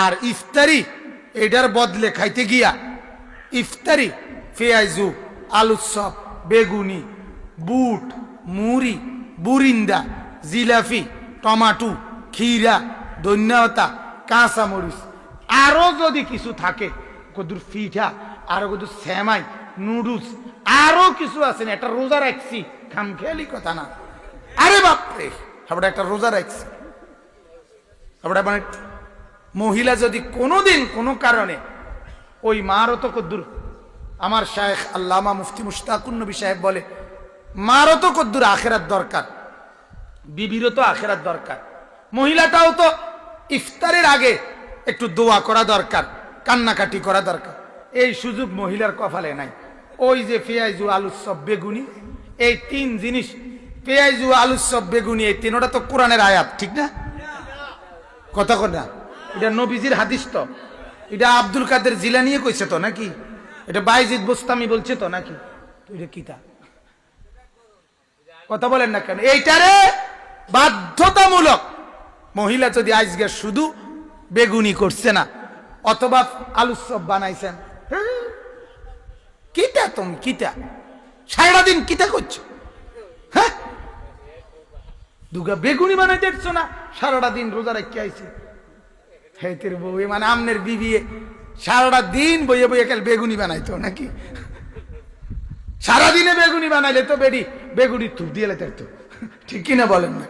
আর ইফতারি এটার বদলে খাইতে গিয়া ইফতারি পেঁয়াজু আলুর চপ বেগুনি বুট মুড়ি বুরিন্দা জিলাপি টমাটো ক্ষীরা ধন্যতা কাঁচামরিচ আরো যদি কিছু থাকে কদুর পিঠা আরো কদুর সেমাই নুডলস আরো কিছু আছে না, একটা রোজা রাখছি খামখেয়ালি কথা না। আরে বাপরে আমরা একটা রোজা রাখছি আমরা মানে মহিলা যদি কোনোদিন কোনো কারণে ওই মারও তো কদ্দুর আমার শায়েখ আল্লামা মুফতি মুশতাকুন নবী সাহেব বলে মারও তো কদ্দুর আখেরাত দরকার, বিবিরও তো আখেরাত দরকার, মহিলাটাও তো ইফতারের আগে একটু দোয়া করা দরকার, কান্নাকাটি করা দরকার। এই সুযোগ মহিলার কপালে নাই। ওই যে পেঁয়াজু আলুর চপ বেগুনি এই তিন জিনিস, পেঁয়াজু আলুর চপ বেগুনি এই তিনটা তো কোরআনের আয়াত, ঠিক না? কথা কথা এটা নবীজির হাদিস তো, এটা আব্দুল কাদের জিলানিয়ে কইছে তো নাকি? এটা বাইজিদ বোস্তামি বলছে তো নাকি? এটা কিতা কথা বলেন না কেন? এইটারে বাধ্যতামূলক মহিলা যদি আজকে শুধু বেগুনি করছে না অথবা আলুর চপ বানাইছেন, কিতা তুমি কিতা সারাদিন কিতা করছো? হ্যাঁ দুগা বেগুনি বানাই দেখছো না, সারাটা দিন রোজা রেখে আইছে হেতের বউ মানে আমনের বিবি সারাটা দিন বইয়ে বইয়ে কাল বেগুনি বানাইতো নাকি? সারাদিনে বেগুনি বানাইলে তো বেগুনি তুপ দিয়ে লেতে, ঠিক কিনা বলেন না?